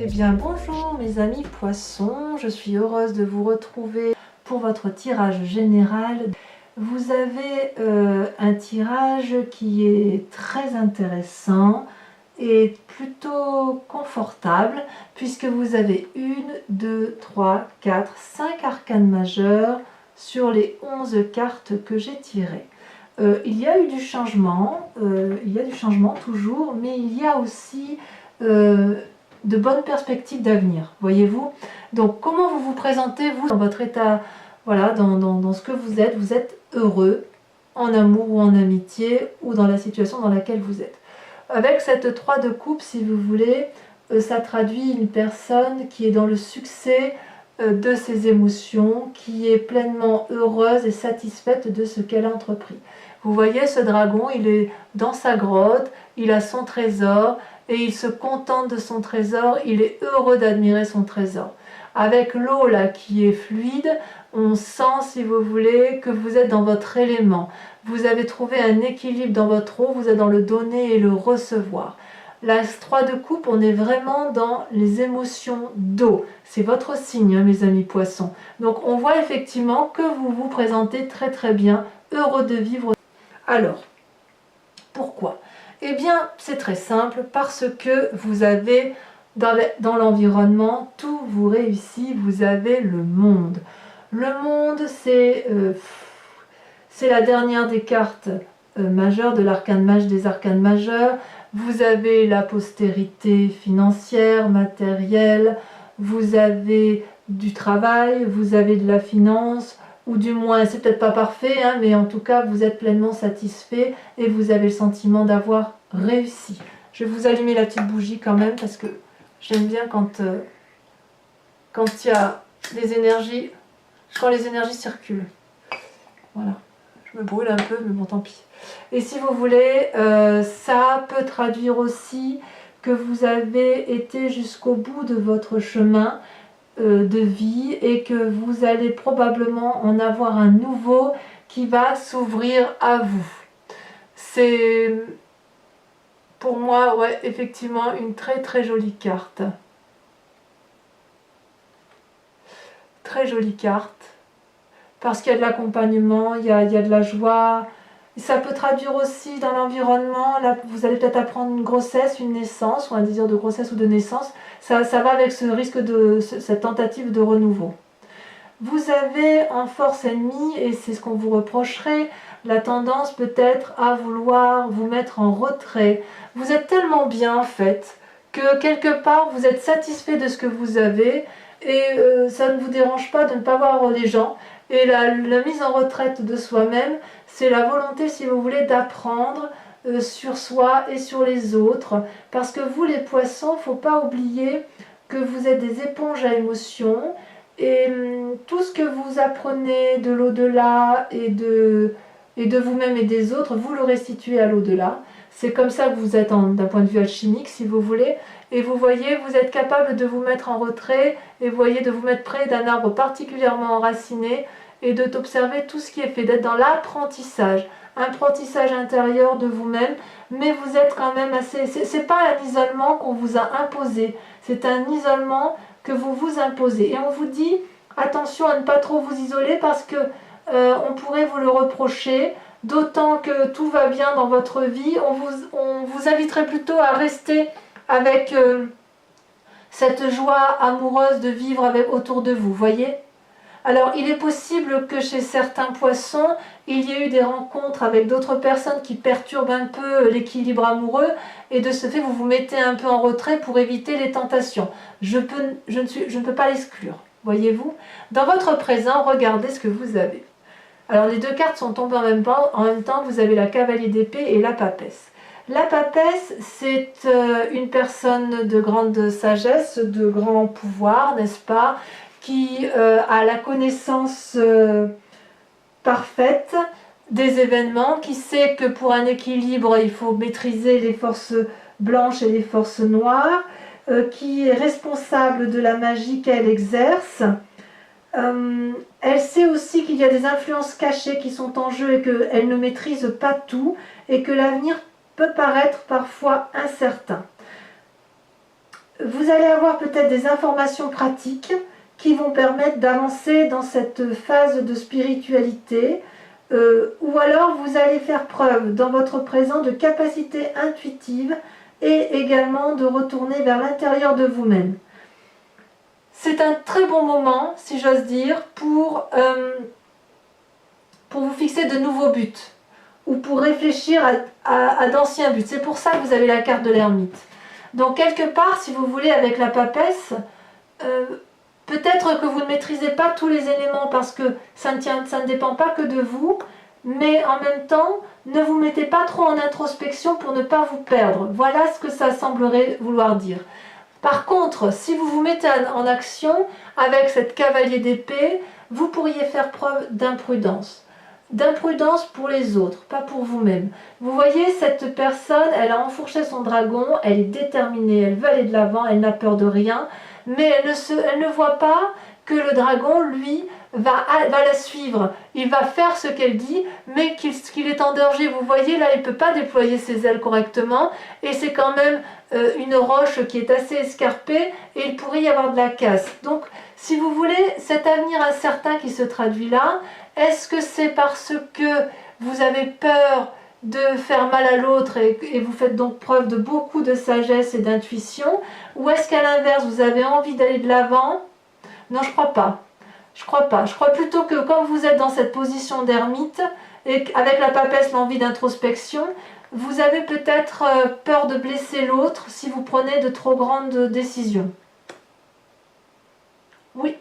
Eh bien bonjour mes amis poissons, je suis heureuse de vous retrouver pour votre tirage général. Vous avez un tirage qui est très intéressant et plutôt confortable puisque vous avez 1, 2, 3, 4, 5 arcanes majeures sur les 11 cartes que j'ai tirées. Il y a eu du changement, toujours, mais il y a aussi de bonnes perspectives d'avenir, voyez-vous. Donc comment vous vous présentez, vous, dans votre état, voilà, dans ce que vous êtes heureux, en amour ou en amitié, ou dans la situation dans laquelle vous êtes. Avec cette 3 de coupe, si vous voulez, ça traduit une personne qui est dans le succès de ses émotions, qui est pleinement heureuse et satisfaite de ce qu'elle a entrepris. Vous voyez ce dragon, il est dans sa grotte, il a son trésor et il se contente de son trésor, il est heureux d'admirer son trésor. Avec l'eau là qui est fluide, on sent, si vous voulez, que vous êtes dans votre élément. Vous avez trouvé un équilibre dans votre eau, vous êtes dans le donner et le recevoir. La 3 de coupe, on est vraiment dans les émotions d'eau. C'est votre signe, hein, mes amis poissons. Donc on voit effectivement que vous vous présentez très très bien, heureux de vivre. Alors, pourquoi? Eh bien, c'est très simple, parce que vous avez dans l'environnement, tout vous réussit, vous avez le monde. Le monde, c'est la dernière des cartes majeures, de l'arcane mage des arcanes majeurs. Vous avez la postérité financière, matérielle, vous avez du travail, vous avez de la finance, ou du moins, c'est peut-être pas parfait, hein, mais en tout cas, vous êtes pleinement satisfait et vous avez le sentiment d'avoir réussi. Je vais vous allumer la petite bougie quand même, parce que j'aime bien quand il y a des énergies, quand les énergies circulent. Voilà. Je me brûle un peu, mais bon, tant pis. Et si vous voulez, ça peut traduire aussi que vous avez été jusqu'au bout de votre chemin de vie et que vous allez probablement en avoir un nouveau qui va s'ouvrir à vous. C'est pour moi, ouais, effectivement, une très très jolie carte. Très jolie carte. Parce qu'il y a de l'accompagnement, il y a de la joie. Ça peut traduire aussi dans l'environnement, là vous allez peut-être apprendre une grossesse, une naissance, ou un désir de grossesse ou de naissance. Ça va avec ce risque de cette tentative de renouveau. Vous avez en force ennemie, et c'est ce qu'on vous reprocherait, la tendance peut-être à vouloir vous mettre en retrait. Vous êtes tellement bien en fait, que quelque part vous êtes satisfait de ce que vous avez, et ça ne vous dérange pas de ne pas voir les gens. Et la mise en retraite de soi-même, c'est la volonté, si vous voulez, d'apprendre sur soi et sur les autres. Parce que vous, les poissons, il ne faut pas oublier que vous êtes des éponges à émotions. Et tout ce que vous apprenez de l'au-delà et de vous-même et des autres, vous le restituez à l'au-delà. C'est comme ça que vous êtes d'un point de vue alchimique, si vous voulez. Et vous voyez, vous êtes capable de vous mettre en retrait et vous voyez de vous mettre près d'un arbre particulièrement enraciné et de t'observer tout ce qui est fait, d'être dans l'apprentissage intérieur de vous-même, mais vous êtes quand même assez... C'est pas un isolement qu'on vous a imposé, c'est un isolement que vous vous imposez. Et on vous dit, attention à ne pas trop vous isoler parce que on pourrait vous le reprocher, d'autant que tout va bien dans votre vie. On vous inviterait plutôt à rester avec cette joie amoureuse de vivre autour de vous, voyez? Alors, il est possible que chez certains poissons, il y ait eu des rencontres avec d'autres personnes qui perturbent un peu l'équilibre amoureux, et de ce fait, vous vous mettez un peu en retrait pour éviter les tentations. Je ne peux pas l'exclure, voyez-vous? Dans votre présent, regardez ce que vous avez. Alors, les deux cartes sont tombées en même temps, vous avez la cavalier d'épée et la papesse. La papesse, c'est une personne de grande sagesse, de grand pouvoir, n'est-ce pas, qui a la connaissance parfaite des événements, qui sait que pour un équilibre, il faut maîtriser les forces blanches et les forces noires, qui est responsable de la magie qu'elle exerce. Elle sait aussi qu'il y a des influences cachées qui sont en jeu et qu'elle ne maîtrise pas tout et que l'avenir peut paraître parfois incertain. vous allez avoir peut-être des informations pratiques qui vont permettre d'avancer dans cette phase de spiritualité, ou alors vous allez faire preuve dans votre présent de capacité intuitive et également de retourner vers l'intérieur de vous-même. C'est un très bon moment, si j'ose dire, pour vous fixer de nouveaux buts ou pour réfléchir à d'anciens buts. C'est pour ça que vous avez la carte de l'ermite. Donc quelque part, si vous voulez, avec la papesse, peut-être que vous ne maîtrisez pas tous les éléments parce que ça ne dépend pas que de vous, mais en même temps, ne vous mettez pas trop en introspection pour ne pas vous perdre. Voilà ce que ça semblerait vouloir dire. Par contre, si vous vous mettez en action avec cette cavalier d'épée, vous pourriez faire preuve d'imprudence. D'imprudence pour les autres, pas pour vous-même. Vous voyez, cette personne, elle a enfourché son dragon, elle est déterminée, elle veut aller de l'avant, elle n'a peur de rien, mais elle ne voit pas que le dragon, lui, va la suivre. Il va faire ce qu'elle dit, mais qu'il est en danger. Vous voyez, là, il ne peut pas déployer ses ailes correctement, et c'est quand même une roche qui est assez escarpée, et il pourrait y avoir de la casse. Donc, si vous voulez, cet avenir incertain qui se traduit là, est-ce que c'est parce que vous avez peur de faire mal à l'autre et vous faites donc preuve de beaucoup de sagesse et d'intuition, ou est-ce qu'à l'inverse, vous avez envie d'aller de l'avant? Non, je crois pas. Je crois pas. Je crois plutôt que quand vous êtes dans cette position d'ermite, et avec la papesse, l'envie d'introspection, vous avez peut-être peur de blesser l'autre si vous prenez de trop grandes décisions. Oui.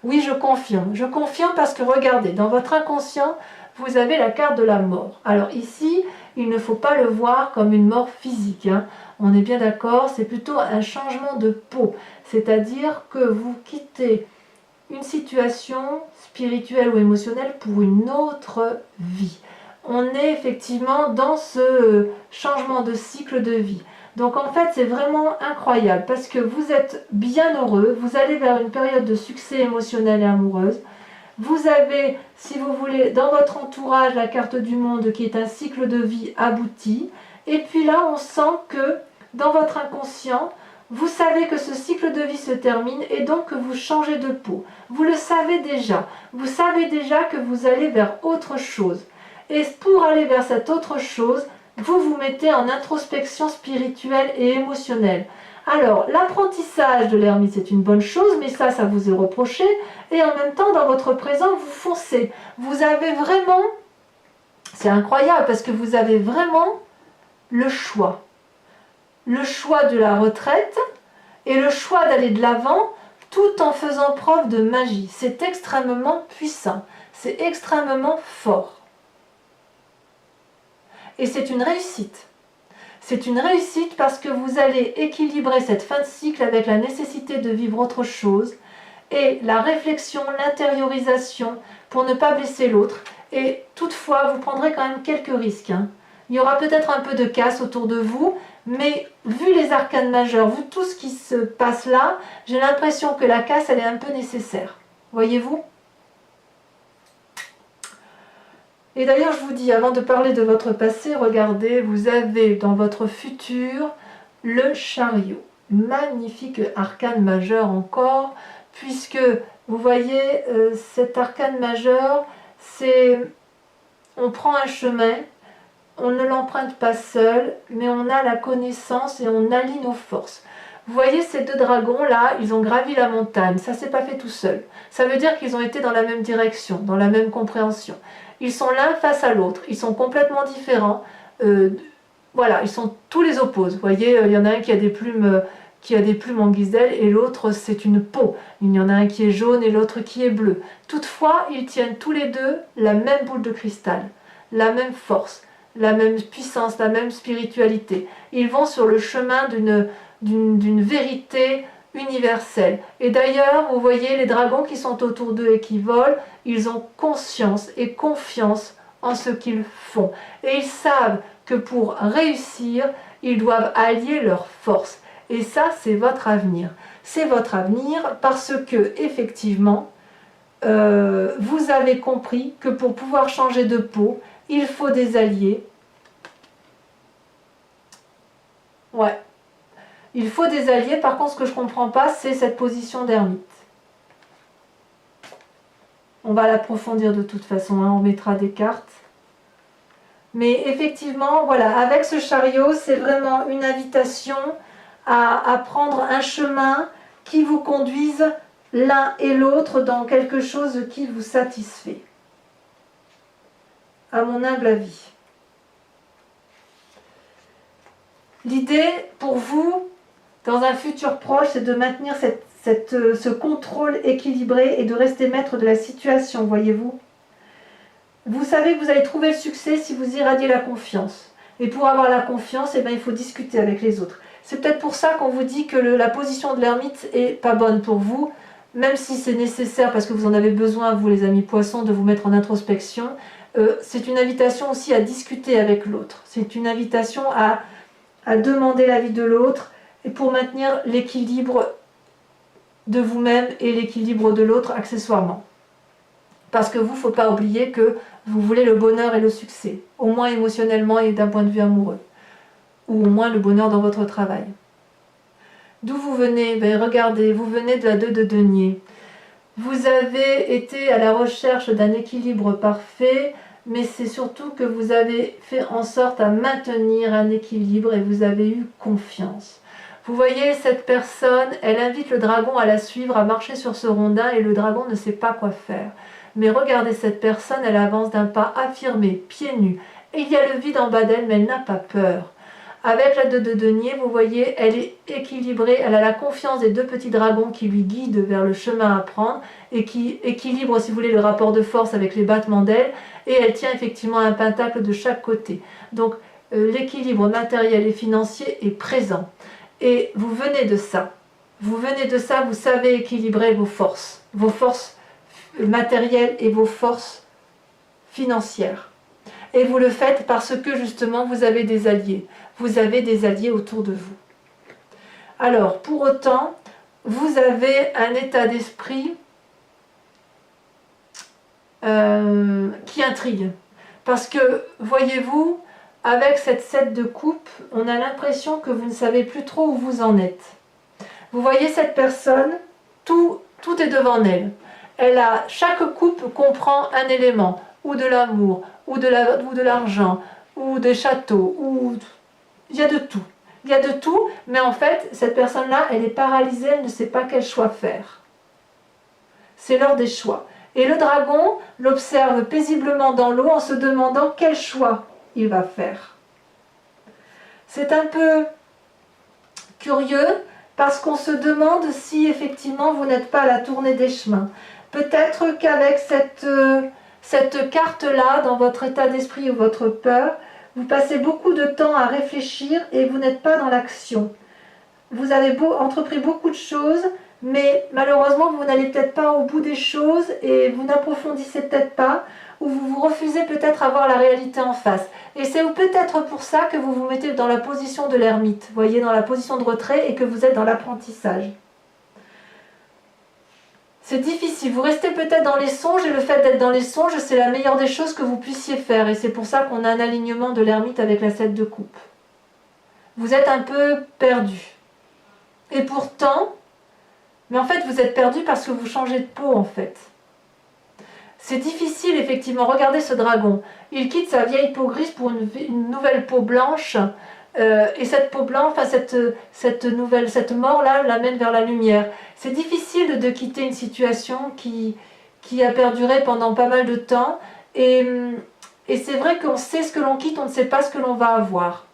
Oui, je confirme. Je confirme parce que regardez, dans votre inconscient, vous avez la carte de la mort. Alors ici, il ne faut pas le voir comme une mort physique, hein. On est bien d'accord, c'est plutôt un changement de peau. C'est-à-dire que vous quittez une situation spirituelle ou émotionnelle pour une autre vie. On est effectivement dans ce changement de cycle de vie. Donc en fait, c'est vraiment incroyable parce que vous êtes bien heureux, vous allez vers une période de succès émotionnel et amoureuse. Vous avez, si vous voulez, dans votre entourage, la carte du monde qui est un cycle de vie abouti. Et puis là, on sent que dans votre inconscient, vous savez que ce cycle de vie se termine et donc que vous changez de peau. Vous le savez déjà. Vous savez déjà que vous allez vers autre chose. Et pour aller vers cette autre chose, vous vous mettez en introspection spirituelle et émotionnelle. Alors, l'apprentissage de l'ermite, c'est une bonne chose, mais ça vous est reproché. Et en même temps, dans votre présent, vous foncez. Vous avez vraiment, c'est incroyable, parce que vous avez vraiment le choix. Le choix de la retraite et le choix d'aller de l'avant, tout en faisant preuve de magie. C'est extrêmement puissant, c'est extrêmement fort. Et c'est une réussite. C'est une réussite parce que vous allez équilibrer cette fin de cycle avec la nécessité de vivre autre chose et la réflexion, l'intériorisation pour ne pas blesser l'autre. Et toutefois, vous prendrez quand même quelques risques, hein. Il y aura peut-être un peu de casse autour de vous, mais vu les arcanes majeures, vu tout ce qui se passe là, j'ai l'impression que la casse, elle est un peu nécessaire. Voyez-vous ? Et d'ailleurs, je vous dis, avant de parler de votre passé, regardez, vous avez dans votre futur le chariot. Magnifique arcane majeur encore, puisque vous voyez, cet arcane majeur, c'est on prend un chemin, on ne l'emprunte pas seul, mais on a la connaissance et on allie nos forces. Vous voyez ces deux dragons là, ils ont gravi la montagne, ça s'est pas fait tout seul. Ça veut dire qu'ils ont été dans la même direction, dans la même compréhension. Ils sont l'un face à l'autre, ils sont complètement différents. Voilà, ils sont tous les opposés. Vous voyez, il y en a un qui a des plumes en guise d'aile et l'autre c'est une peau. Il y en a un qui est jaune et l'autre qui est bleu. Toutefois, ils tiennent tous les deux la même boule de cristal, la même force, la même puissance, la même spiritualité. Ils vont sur le chemin d'une vérité universelle. Et d'ailleurs, vous voyez les dragons qui sont autour d'eux et qui volent, ils ont conscience et confiance en ce qu'ils font. Et ils savent que pour réussir, ils doivent allier leurs forces. Et ça, c'est votre avenir. C'est votre avenir parce que, effectivement, vous avez compris que pour pouvoir changer de peau, il faut des alliés. Ouais. Il faut des alliés. Par contre, ce que je ne comprends pas, c'est cette position d'ermite. On va l'approfondir de toute façon, hein, on mettra des cartes. Mais effectivement, voilà, avec ce chariot, c'est vraiment une invitation à prendre un chemin qui vous conduise l'un et l'autre dans quelque chose qui vous satisfait. À mon humble avis. L'idée pour vous, dans un futur proche, c'est de maintenir ce contrôle équilibré et de rester maître de la situation, voyez-vous. Vous savez que vous allez trouver le succès si vous irradiez la confiance. Et pour avoir la confiance, eh bien, il faut discuter avec les autres. C'est peut-être pour ça qu'on vous dit que la position de l'ermite n'est pas bonne pour vous, même si c'est nécessaire parce que vous en avez besoin, vous les amis poissons, de vous mettre en introspection. C'est une invitation aussi à discuter avec l'autre. C'est une invitation à demander l'avis de l'autre et pour maintenir l'équilibre de vous-même et l'équilibre de l'autre accessoirement. Parce que vous, il ne faut pas oublier que vous voulez le bonheur et le succès, au moins émotionnellement et d'un point de vue amoureux, ou au moins le bonheur dans votre travail. D'où vous venez? Ben regardez, vous venez de la 2 de denier. Vous avez été à la recherche d'un équilibre parfait, mais c'est surtout que vous avez fait en sorte à maintenir un équilibre et vous avez eu confiance. Vous voyez, cette personne, elle invite le dragon à la suivre, à marcher sur ce rondin et le dragon ne sait pas quoi faire. Mais regardez cette personne, elle avance d'un pas affirmé, pieds nus. Et il y a le vide en bas d'elle, mais elle n'a pas peur. Avec la 2 de denier, vous voyez, elle est équilibrée, elle a la confiance des 2 petits dragons qui lui guident vers le chemin à prendre et qui équilibrent, si vous voulez, le rapport de force avec les battements d'ailes. Et elle tient effectivement un pentacle de chaque côté. Donc l'équilibre matériel et financier est présent. Et vous venez de ça. Vous venez de ça, vous savez équilibrer vos forces matérielles et vos forces financières. Et vous le faites parce que justement vous avez des alliés. Vous avez des alliés autour de vous. Alors, pour autant, vous avez un état d'esprit qui intrigue. Parce que, voyez-vous, avec cette 7 de coupe, on a l'impression que vous ne savez plus trop où vous en êtes. Vous voyez cette personne, tout est devant elle. Chaque coupe comprend un élément, ou de l'amour, ou de l'argent, ou des châteaux, ou il y a de tout. Il y a de tout, mais en fait, cette personne-là, elle est paralysée, elle ne sait pas quel choix faire. C'est l'heure des choix. Et le dragon l'observe paisiblement dans l'eau en se demandant quel choix il va faire. C'est un peu curieux parce qu'on se demande si effectivement vous n'êtes pas à la tournée des chemins. Peut-être qu'avec cette carte-là, dans votre état d'esprit ou votre peur, vous passez beaucoup de temps à réfléchir et vous n'êtes pas dans l'action. Vous avez entrepris beaucoup de choses, mais malheureusement, vous n'allez peut-être pas au bout des choses et vous n'approfondissez peut-être pas, ou vous vous refusez peut-être à voir la réalité en face. Et c'est peut-être pour ça que vous vous mettez dans la position de l'ermite, voyez, dans la position de retrait et que vous êtes dans l'apprentissage. C'est difficile, vous restez peut-être dans les songes et le fait d'être dans les songes, c'est la meilleure des choses que vous puissiez faire et c'est pour ça qu'on a un alignement de l'ermite avec la 7 de coupe. Vous êtes un peu perdu. Et pourtant, mais en fait vous êtes perdu parce que vous changez de peau en fait. C'est difficile effectivement, regardez ce dragon. Il quitte sa vieille peau grise pour une nouvelle peau blanche et cette peau blanche, enfin cette mort-là l'amène vers la lumière. C'est difficile de quitter une situation qui a perduré pendant pas mal de temps et c'est vrai qu'on sait ce que l'on quitte, on ne sait pas ce que l'on va avoir.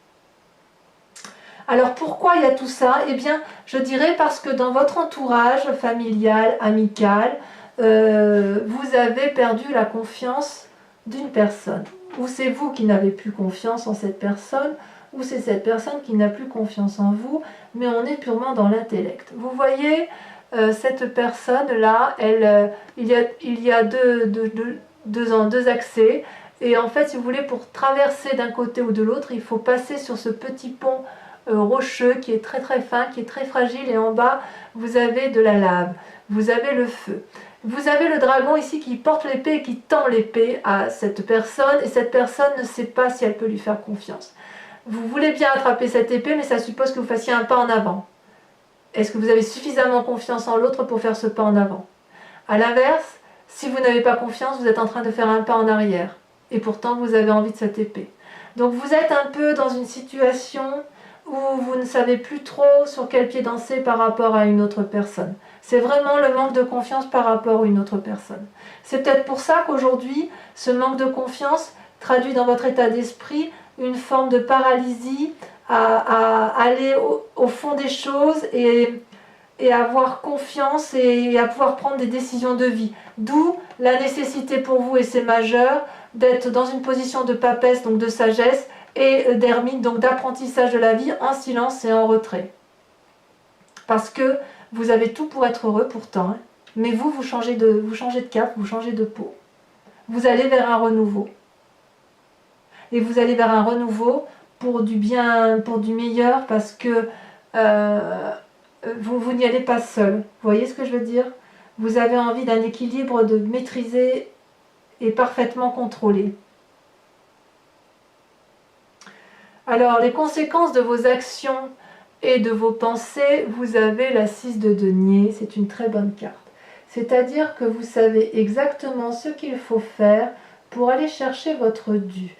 Alors pourquoi il y a tout ça? Eh bien, je dirais parce que dans votre entourage familial, amical, vous avez perdu la confiance d'une personne. Ou c'est vous qui n'avez plus confiance en cette personne, ou c'est cette personne qui n'a plus confiance en vous, mais on est purement dans l'intellect. Vous voyez, cette personne-là, il y a deux accès, et en fait, si vous voulez, pour traverser d'un côté ou de l'autre, il faut passer sur ce petit pont rocheux qui est très très fin, qui est très fragile, et en bas, vous avez de la lave, vous avez le feu. Vous avez le dragon ici qui porte l'épée et qui tend l'épée à cette personne, et cette personne ne sait pas si elle peut lui faire confiance. Vous voulez bien attraper cette épée, mais ça suppose que vous fassiez un pas en avant. Est-ce que vous avez suffisamment confiance en l'autre pour faire ce pas en avant? À l'inverse, si vous n'avez pas confiance, vous êtes en train de faire un pas en arrière. Et pourtant, vous avez envie de cette épée. Donc vous êtes un peu dans une situation où vous ne savez plus trop sur quel pied danser par rapport à une autre personne. C'est vraiment le manque de confiance par rapport à une autre personne. C'est peut-être pour ça qu'aujourd'hui, ce manque de confiance traduit dans votre état d'esprit une forme de paralysie à aller au fond des choses et avoir confiance et à pouvoir prendre des décisions de vie. D'où la nécessité pour vous, et c'est majeur, d'être dans une position de papesse, donc de sagesse, et d'ermite, donc d'apprentissage de la vie en silence et en retrait. Parce que vous avez tout pour être heureux pourtant, hein, mais vous changez de cap, vous changez de peau. Vous allez vers un renouveau. Et vous allez vers un renouveau pour du bien, pour du meilleur, parce que vous n'y allez pas seul. Vous voyez ce que je veux dire? Vous avez envie d'un équilibre de maîtriser et parfaitement contrôlé. Alors, les conséquences de vos actions et de vos pensées, vous avez la 6 de denier, c'est une très bonne carte. C'est-à-dire que vous savez exactement ce qu'il faut faire pour aller chercher votre dû.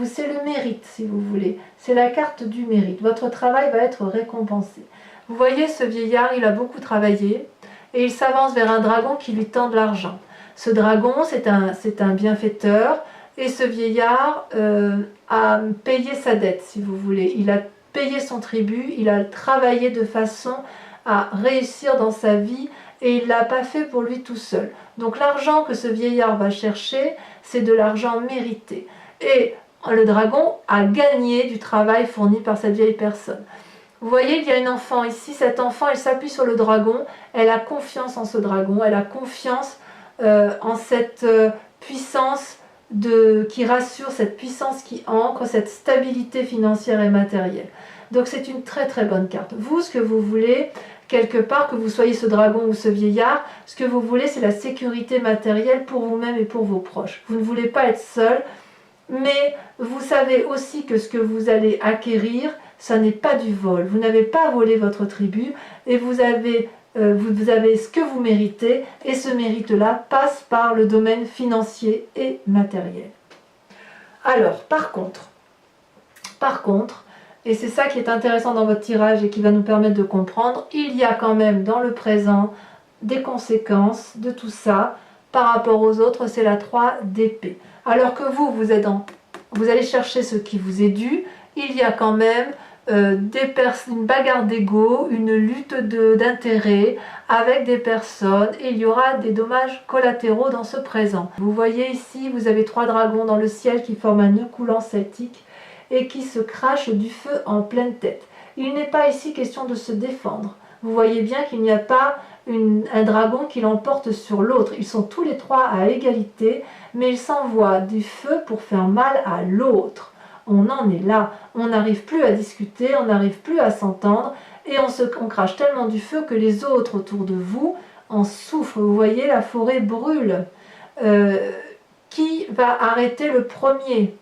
C'est le mérite, si vous voulez. C'est la carte du mérite. Votre travail va être récompensé. Vous voyez, ce vieillard, il a beaucoup travaillé et il s'avance vers un dragon qui lui tend de l'argent. Ce dragon, c'est un bienfaiteur, et ce vieillard a payé sa dette, si vous voulez. Il a payé son tribut, il a travaillé de façon à réussir dans sa vie, et il ne l'a pas fait pour lui tout seul. Donc l'argent que ce vieillard va chercher, c'est de l'argent mérité. Et le dragon a gagné du travail fourni par cette vieille personne. Vous voyez, il y a une enfant ici, cet enfant, elle s'appuie sur le dragon, elle a confiance en ce dragon, elle a confiance en cette puissance qui rassure, cette puissance qui ancre, cette stabilité financière et matérielle. Donc c'est une très très bonne carte. Vous, ce que vous voulez, quelque part, que vous soyez ce dragon ou ce vieillard, ce que vous voulez, c'est la sécurité matérielle pour vous-même et pour vos proches. Vous ne voulez pas être seul, mais vous savez aussi que ce que vous allez acquérir, ça n'est pas du vol. Vous n'avez pas volé votre tribut, et vous avez ce que vous méritez, et ce mérite-là passe par le domaine financier et matériel. Alors, par contre, et c'est ça qui est intéressant dans votre tirage et qui va nous permettre de comprendre, il y a quand même dans le présent des conséquences de tout ça par rapport aux autres, c'est la 3 d'épée. Alors que vous allez chercher ce qui vous est dû, il y a quand même une bagarre d'ego, une lutte d'intérêt avec des personnes, et il y aura des dommages collatéraux dans ce présent. Vous voyez ici, vous avez 3 dragons dans le ciel qui forment un nœud coulant celtique et qui se crachent du feu en pleine tête. Il n'est pas ici question de se défendre. Vous voyez bien qu'il n'y a pas un dragon qui l'emporte sur l'autre. Ils sont tous les 3 à égalité, mais ils s'envoient du feu pour faire mal à l'autre. On en est là, on n'arrive plus à discuter, on n'arrive plus à s'entendre, et on crache tellement du feu que les autres autour de vous en souffrent. Vous voyez, la forêt brûle. Qui va arrêter le premier?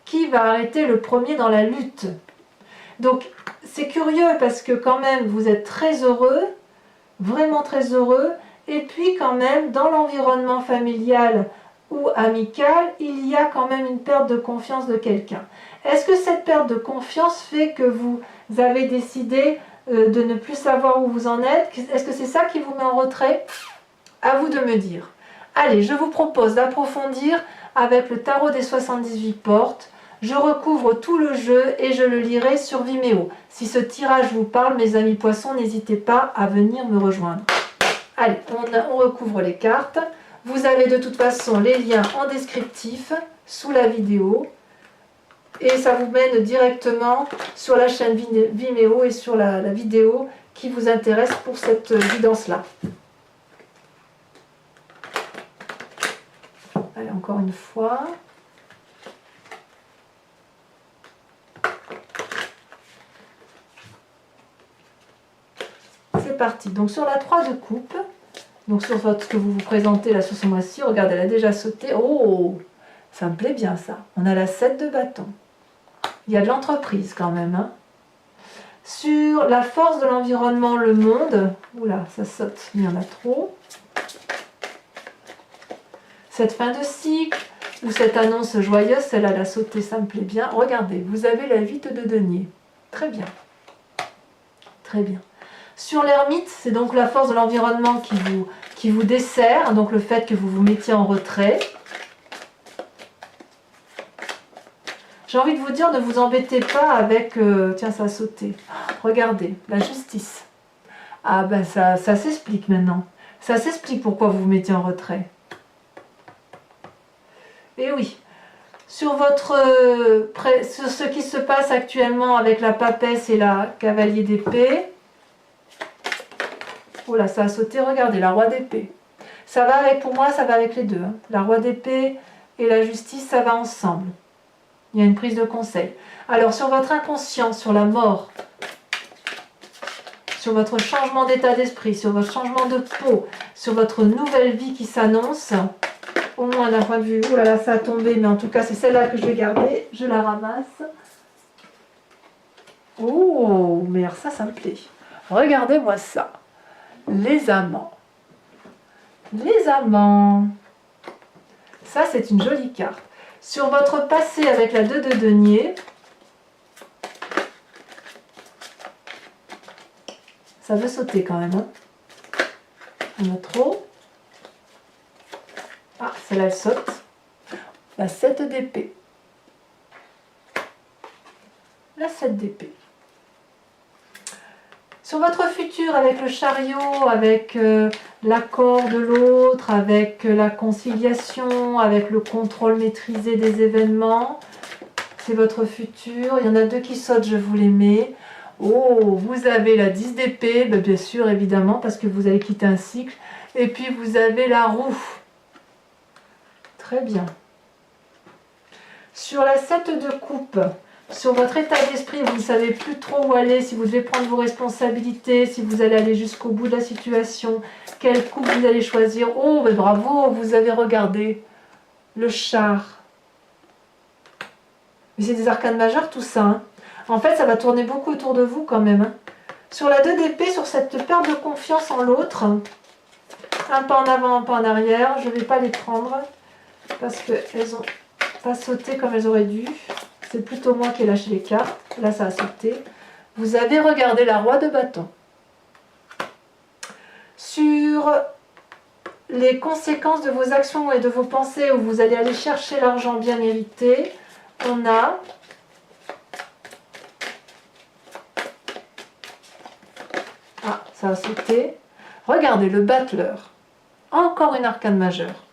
Qui va arrêter le premier dans la lutte? Donc c'est curieux parce que quand même vous êtes très heureux, vraiment très heureux, et puis quand même dans l'environnement familial ou amical, il y a quand même une perte de confiance de quelqu'un. Est-ce que cette perte de confiance fait que vous avez décidé de ne plus savoir où vous en êtes? Est-ce que c'est ça qui vous met en retrait? À vous de me dire. Allez, je vous propose d'approfondir avec le tarot des 78 portes. Je recouvre tout le jeu et je le lirai sur Vimeo. Si ce tirage vous parle, mes amis poissons, n'hésitez pas à venir me rejoindre. Allez, on recouvre les cartes. Vous avez de toute façon les liens en descriptif sous la vidéo. Et ça vous mène directement sur la chaîne Vimeo et sur la vidéo qui vous intéresse pour cette guidance-là. Allez, encore une fois. C'est parti. Donc sur la 3 de coupe, donc sur ce que vous vous présentez là sur ce mois-ci, regardez, elle a déjà sauté. Oh, ça me plaît bien ça. On a la 7 de bâton. Il y a de l'entreprise quand même. Hein. Sur la force de l'environnement, le monde. Oula, ça saute, il y en a trop. Cette fin de cycle, ou cette annonce joyeuse, celle-là, elle a sauté, ça me plaît bien. Regardez, vous avez la 8 de denier. Très bien. Très bien. Sur l'ermite, c'est donc la force de l'environnement qui vous dessert, donc le fait que vous vous mettiez en retrait. J'ai envie de vous dire, ne vous embêtez pas avec... tiens, ça a sauté. Regardez, la justice. Ah ben ça s'explique maintenant. Ça s'explique pourquoi vous vous mettez en retrait. Et oui, sur ce qui se passe actuellement avec la papesse et la cavalier d'épée. Oh là, ça a sauté, regardez, la roi d'épée. Ça va avec, pour moi, ça va avec les deux. Hein. La roi d'épée et la justice, ça va ensemble. Il y a une prise de conseil. Alors, sur votre inconscient, sur la mort, sur votre changement d'état d'esprit, sur votre changement de peau, sur votre nouvelle vie qui s'annonce, au moins d'un point de vue, oh là là, ça a tombé, mais en tout cas, c'est celle-là que je vais garder. Je la ramasse. Oh, mais alors ça me plaît. Regardez-moi ça. Les amants. Les amants. Ça, c'est une jolie carte. Sur votre passé avec la 2 de denier, ça veut sauter quand même. Hein. Il y en a trop. Ah, celle-là, elle saute. La 7 d'épée. La 7 d'épée. Sur votre futur avec le chariot, avec l'accord de l'autre, avec la conciliation, avec le contrôle maîtrisé des événements, c'est votre futur. Il y en a deux qui sautent, je vous les mets. Oh, vous avez la 10 d'épée, ben bien sûr, évidemment, parce que vous allez quitter un cycle. Et puis vous avez la roue. Très bien. Sur la 7 de coupe, sur votre état d'esprit, vous ne savez plus trop où aller, si vous devez prendre vos responsabilités, si vous allez aller jusqu'au bout de la situation, quelle coupe vous allez choisir. Oh, ben bravo, vous avez regardé le char. Mais c'est des arcanes majeures tout ça. Hein. En fait, ça va tourner beaucoup autour de vous quand même. Hein. Sur la 2 d'épée, sur cette perte de confiance en l'autre, un pas en avant, un pas en arrière, je ne vais pas les prendre parce qu'elles n'ont pas sauté comme elles auraient dû. C'est plutôt moi qui ai lâché les cartes. Là, ça a sauté. Vous avez regardé la roi de bâton. Sur les conséquences de vos actions et de vos pensées où vous allez aller chercher l'argent bien mérité, on a ah, ça a sauté. Regardez, le battleur. Encore une arcane majeure.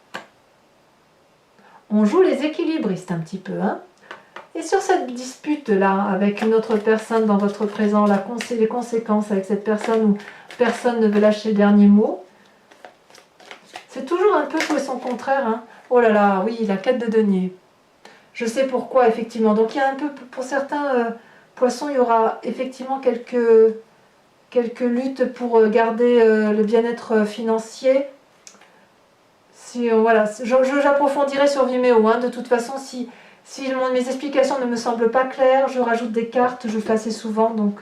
On joue les équilibristes un petit peu, hein. Et sur cette dispute-là, avec une autre personne dans votre présent, les conséquences avec cette personne où personne ne veut lâcher le dernier mot, c'est toujours un peu tout et son contraire. Hein. Oh là là, oui, la 4 de denier. Je sais pourquoi, effectivement. Donc il y a un peu, pour certains poissons, il y aura effectivement quelques luttes pour garder le bien-être financier. Voilà, j'approfondirai sur Vimeo. Hein. De toute façon, si mes explications ne me semblent pas claires, je rajoute des cartes, je fais assez souvent, donc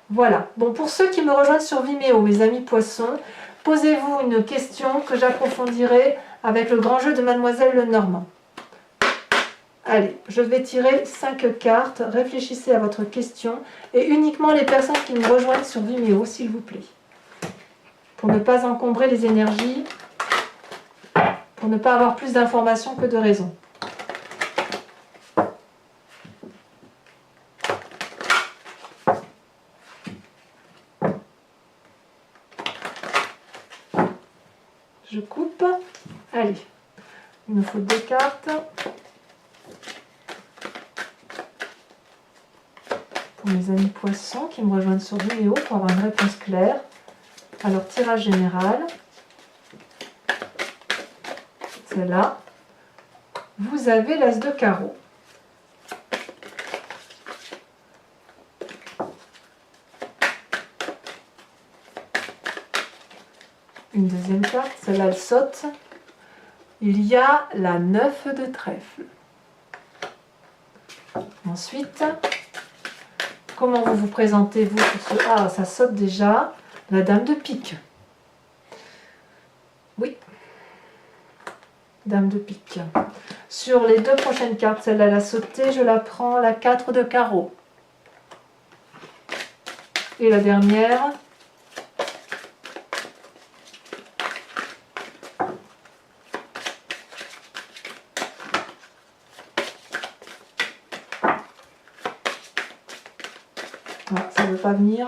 voilà. Bon, pour ceux qui me rejoignent sur Vimeo, mes amis poissons, posez-vous une question que j'approfondirai avec le grand jeu de Mademoiselle Lenormand. Allez, je vais tirer 5 cartes, réfléchissez à votre question, et uniquement les personnes qui me rejoignent sur Vimeo, s'il vous plaît. Pour ne pas encombrer les énergies, pour ne pas avoir plus d'informations que de raisons. Je coupe. Allez, il me faut 2 cartes. Pour mes amis poissons qui me rejoignent sur Vimeo pour avoir une réponse claire. Alors, tirage général. C'est là. Vous avez l'as de carreau. Une deuxième carte, celle-là elle saute. Il y a la 9 de trèfle. ensuite, comment vous vous présentez vous sur ce... Ah, ça saute déjà. La dame de pique. Oui. Dame de pique. Sur les deux prochaines cartes, celle-là, elle a sauté, je la prends, la 4 de carreau. Et la dernière. Ah, ça ne veut pas venir.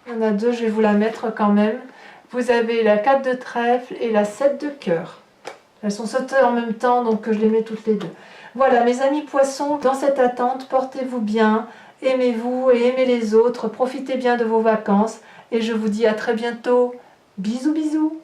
Il y en a deux, je vais vous la mettre quand même. Vous avez la 4 de trèfle et la 7 de cœur. Elles sont sautées en même temps, donc je les mets toutes les deux. Voilà, mes amis poissons, dans cette attente, portez-vous bien, aimez-vous et aimez les autres, profitez bien de vos vacances, et je vous dis à très bientôt. Bisous, bisous!